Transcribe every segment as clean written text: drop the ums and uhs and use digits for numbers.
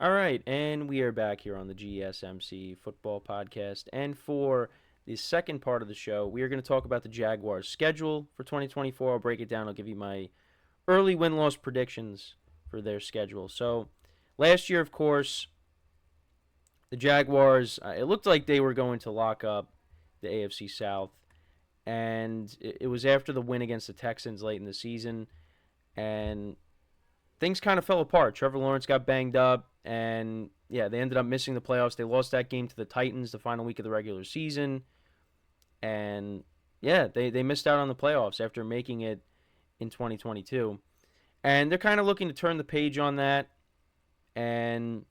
All right, and we are back here on the GSMC Football Podcast. And for the second part of the show, we are going to talk about the Jaguars' schedule for 2024. I'll break it down. I'll give you my early win-loss predictions for their schedule. So, last year, of course, the Jaguars, it looked like they were going to lock up the AFC South. And it was after the win against the Texans late in the season. And things kind of fell apart. Trevor Lawrence got banged up, and yeah, they ended up missing the playoffs. They lost that game to the Titans the final week of the regular season, and yeah, they missed out on the playoffs after making it in 2022. And they're kind of looking to turn the page on that and,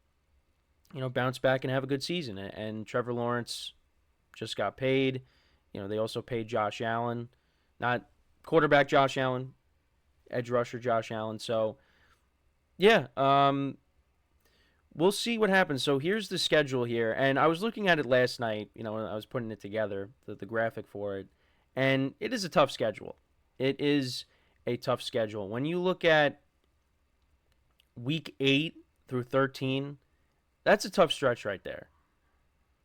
bounce back and have a good season. And Trevor Lawrence just got paid. They also paid Josh Allen, not quarterback Josh Allen, edge rusher Josh Allen. So, yeah, we'll see what happens. So here's the schedule here, and I was looking at it last night. When I was putting it together, the graphic for it, and it is a tough schedule. It is a tough schedule. When you look at week 8 through 13, that's a tough stretch right there.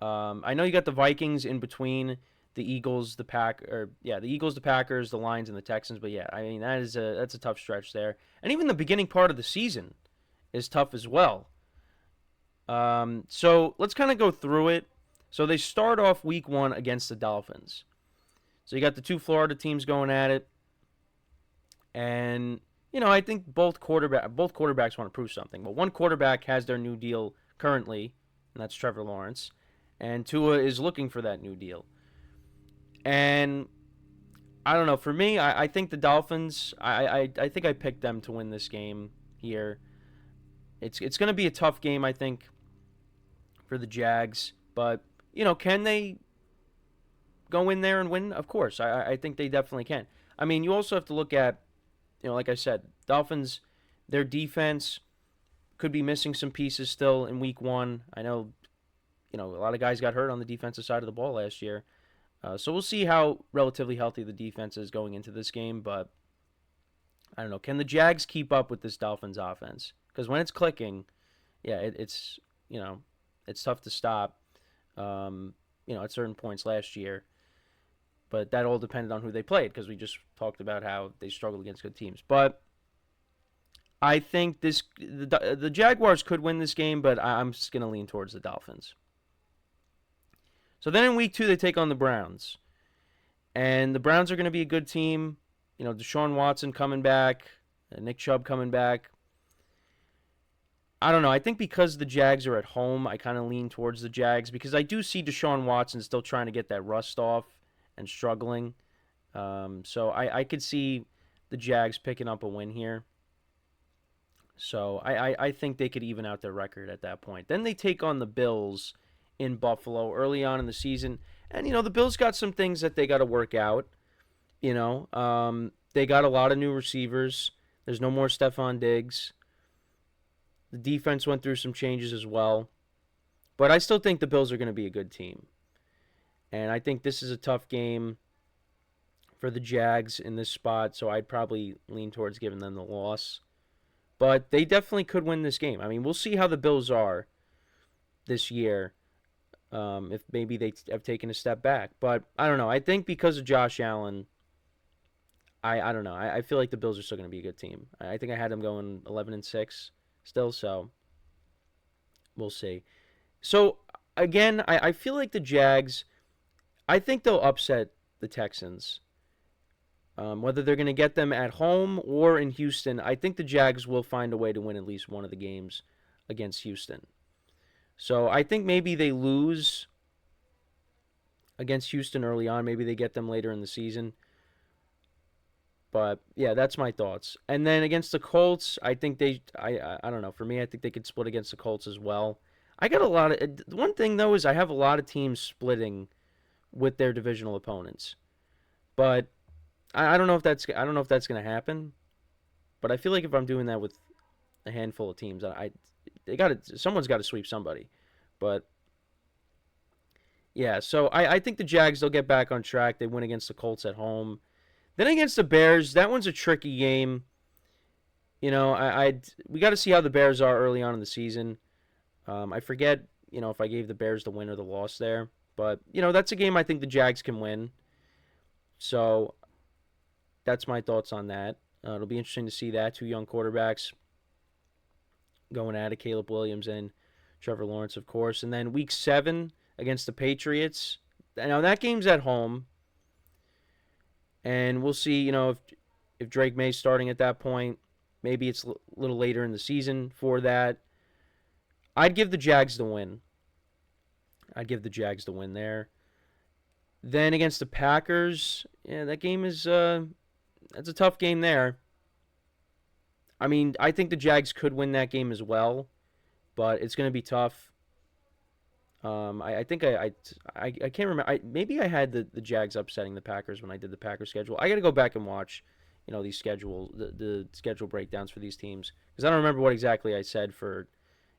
I know you got the Vikings in between, the Eagles, the Eagles, the Packers, the Lions, and the Texans. But yeah, I mean that's a tough stretch there, and even the beginning part of the season is tough as well. So let's kind of go through it. So they start off week 1 against the Dolphins. So you got the two Florida teams going at it, and I think both quarterbacks want to prove something. But one quarterback has their new deal currently, and that's Trevor Lawrence, and Tua is looking for that new deal. And I don't know. For me, I think the Dolphins. I think I picked them to win this game here. It's going to be a tough game, I think, for the Jags. But can they go in there and win? Of course, I think they definitely can. I mean, you also have to look at, like I said, Dolphins. Their defense could be missing some pieces still in week 1. I know, a lot of guys got hurt on the defensive side of the ball last year. So we'll see how relatively healthy the defense is going into this game, but I don't know. Can the Jags keep up with this Dolphins offense? Because when it's clicking, yeah, it's tough to stop. At certain points last year, but that all depended on who they played because we just talked about how they struggled against good teams. But I think the Jaguars could win this game, but I'm just gonna lean towards the Dolphins. So then in week 2, they take on the Browns. And the Browns are going to be a good team. Deshaun Watson coming back, Nick Chubb coming back. I don't know. I think because the Jags are at home, I kind of lean towards the Jags because I do see Deshaun Watson still trying to get that rust off and struggling. So I could see the Jags picking up a win here. So I think they could even out their record at that point. Then they take on the Bills in Buffalo early on in the season. And, the Bills got some things that they got to work out. They got a lot of new receivers. There's no more Stephon Diggs. The defense went through some changes as well. But I still think the Bills are going to be a good team. And I think this is a tough game for the Jags in this spot, so I'd probably lean towards giving them the loss. But they definitely could win this game. I mean, we'll see how the Bills are this year. If maybe they have taken a step back. But I don't know. I think because of Josh Allen, I don't know. I feel like the Bills are still going to be a good team. I think I had them going 11-6 still, so we'll see. So, again, I feel like the Jags, I think they'll upset the Texans. Whether they're going to get them at home or in Houston, I think the Jags will find a way to win at least one of the games against Houston. So I think maybe they lose against Houston early on. Maybe they get them later in the season. But, yeah, that's my thoughts. And then against the Colts, I think I don't know. For me, I think they could split against the Colts as well. I got a lot of – one thing, though, is I have a lot of teams splitting with their divisional opponents. But I don't know if that's going to happen. But I feel like if I'm doing that with a handful of teams, someone's got to sweep somebody. But yeah, so I think the Jags, they'll get back on track. They win against the Colts at home. Then against the Bears, that one's a tricky game. We got to see how the Bears are early on in the season. I forget, if I gave the Bears the win or the loss there. But, that's a game I think the Jags can win. So that's my thoughts on that. It'll be interesting to see that. Two young quarterbacks going at it, Caleb Williams and Trevor Lawrence, of course. And then week 7 against the Patriots. Now, that game's at home. And we'll see, if Drake May's starting at that point. Maybe it's a little later in the season for that. I'd give the Jags the win. There. Then against the Packers, that game is that's a tough game there. I mean, I think the Jags could win that game as well, but it's going to be tough. I think I can't remember. Maybe I had the Jags upsetting the Packers when I did the Packers schedule. I got to go back and watch, these the schedule breakdowns for these teams, because I don't remember what exactly I said for,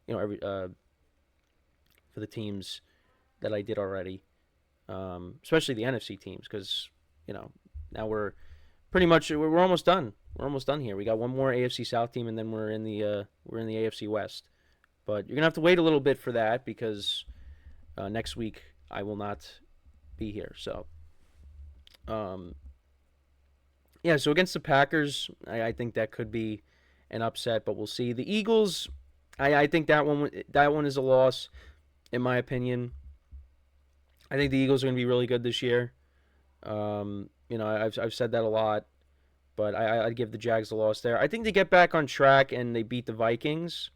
every for the teams that I did already, especially the NFC teams, because now we're pretty much we're almost done. We're almost done here. We got one more AFC South team, and then we're in the AFC West. But you're gonna have to wait a little bit for that because next week I will not be here. So, so against the Packers, I think that could be an upset, but we'll see. The Eagles, I think that one is a loss, in my opinion. I think the Eagles are going to be really good this year. I've said that a lot, but I'd give the Jags a loss there. I think they get back on track and they beat the Vikings.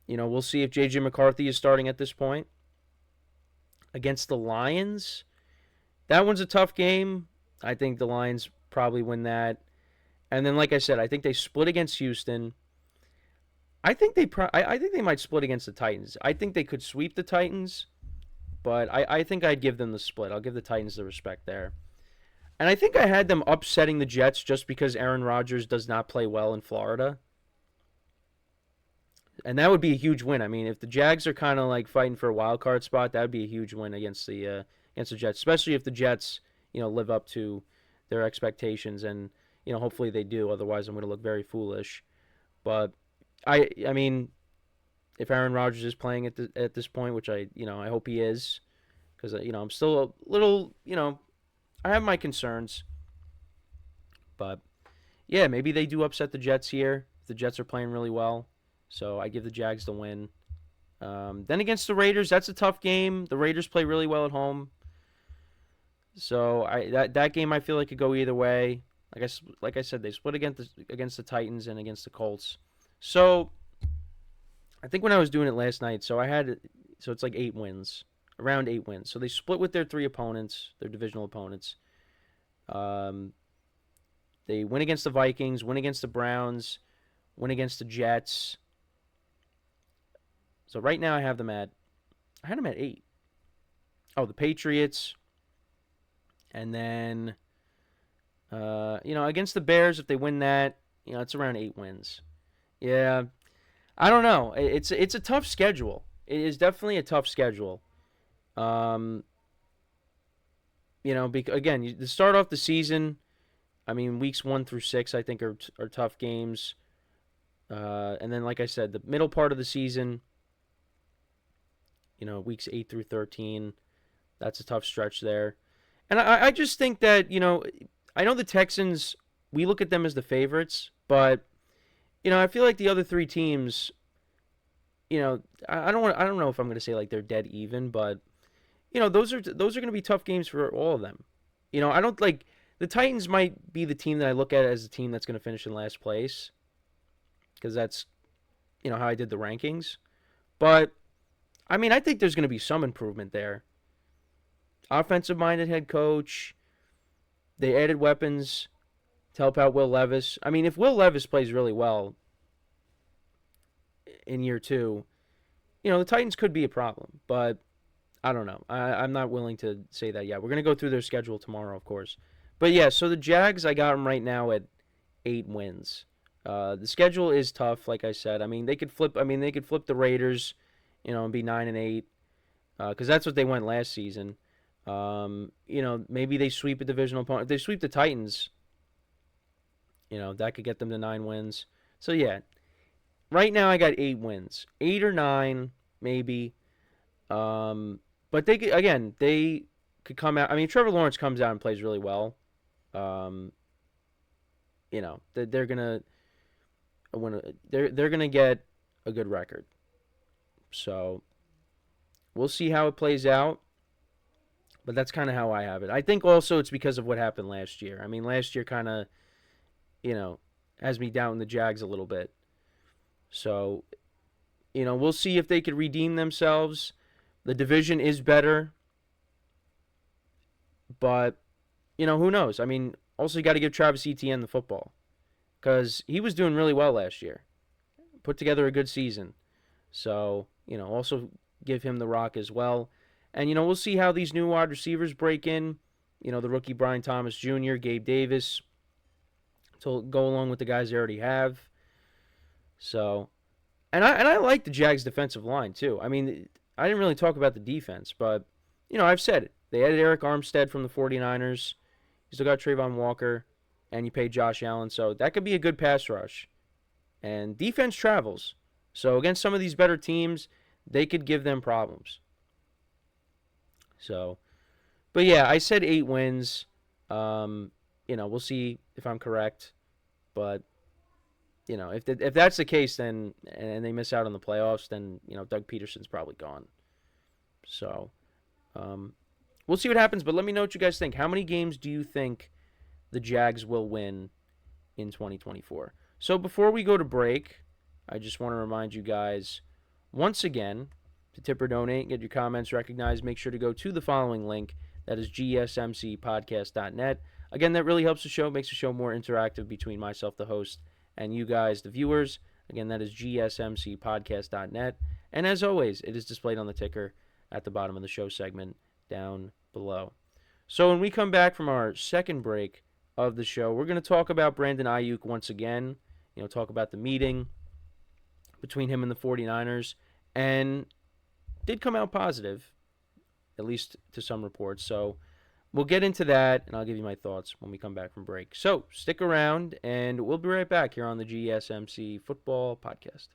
We'll see if J.J. McCarthy is starting at this point. Against the Lions, that one's a tough game. I think the Lions probably win that. And then, like I said, I think they split against Houston. I think they might split against the Titans. I think they could sweep the Titans, but I think I'd give them the split. I'll give the Titans the respect there. And I think I had them upsetting the Jets just because Aaron Rodgers does not play well in Florida. And that would be a huge win. I mean, if the Jags are kind of like fighting for a wild card spot, that would be a huge win against the Jets, especially if the Jets, live up to their expectations, and hopefully they do. Otherwise, I'm going to look very foolish. But I mean, if Aaron Rodgers is playing at this point, which I hope he is, because I'm still a little, I have my concerns. But yeah, maybe they do upset the Jets here. The Jets are playing really well. So I give the Jags the win. Then against the Raiders, that's a tough game. The Raiders play really well at home. So that game I feel like could go either way. Like I said, they split against the Titans and against the Colts. So I think when I was doing it last night, so it's like 8 wins, around 8 wins. So they split with their 3 opponents, their divisional opponents. They win against the Vikings, win against the Browns, win against the Jets. So right now I had them at 8. Oh, the Patriots. And then, against the Bears, if they win that, it's around 8 wins. Yeah, I don't know. It's a tough schedule. It is definitely a tough schedule. Again, to start off the season, I mean, weeks 1 through 6, I think are tough games. And then, like I said, the middle part of the season, weeks 8 through 13, that's a tough stretch there. And I just think that, I know the Texans, we look at them as the favorites, but, I feel like the other 3 teams, I don't know if I'm going to say like they're dead even, but, those are going to be tough games for all of them. I don't like, the Titans might be the team that I look at as the team that's going to finish in last place, because that's, how I did the rankings. But, I mean, I think there's going to be some improvement there. Offensive-minded head coach. They added weapons to help out Will Levis. I mean, if Will Levis plays really well in year 2, the Titans could be a problem. But I don't know. I'm not willing to say that yet. We're going to go through their schedule tomorrow, of course. But, yeah, so the Jags, I got them right now at 8 wins. The schedule is tough, like I said. I mean, they could flip the Raiders, and be 9-8, because that's what they went last season. Maybe they sweep a divisional opponent. If they sweep the Titans, that could get them to 9 wins. So yeah, right now I got 8 wins. 8 or 9, maybe. But they could come out. I mean, Trevor Lawrence comes out and plays really well. Um, they're gonna they're gonna get a good record. So we'll see how it plays out. But that's kind of how I have it. I think also it's because of what happened last year. I mean, last year kind of, you know, has me down the Jags a little bit. So, we'll see if they could redeem themselves. The division is better. But, who knows? I mean, also you got to give Travis Etienne the football. Because he was doing really well last year. Put together a good season. So, also give him the rock as well. And, we'll see how these new wide receivers break in. The rookie Brian Thomas Jr., Gabe Davis, to go along with the guys they already have. So, and I like the Jags' defensive line, too. I mean, I didn't really talk about the defense, but, I've said it. They added Eric Armstead from the 49ers. You still got Trayvon Walker, and you paid Josh Allen. So that could be a good pass rush. And defense travels. So against some of these better teams, they could give them problems. So, but yeah, I said 8 wins. We'll see if I'm correct. But, if that's the case, then and they miss out on the playoffs, then, Doug Peterson's probably gone. So, we'll see what happens. But let me know what you guys think. How many games do you think the Jags will win in 2024? So before we go to break, I just want to remind you guys once again to tip or donate, get your comments recognized. Make sure to go to the following link. That is GSMCPodcast.net. Again, that really helps the show, makes the show more interactive between myself, the host, and you guys, the viewers. Again, that is GSMCPodcast.net. And as always, it is displayed on the ticker at the bottom of the show segment down below. So when we come back from our second break of the show, we're going to talk about Brandon Ayuk once again. Talk about the meeting between him and the 49ers. And did come out positive, at least to some reports. So we'll get into that, and I'll give you my thoughts when we come back from break. So stick around, and we'll be right back here on the GSMC Football Podcast.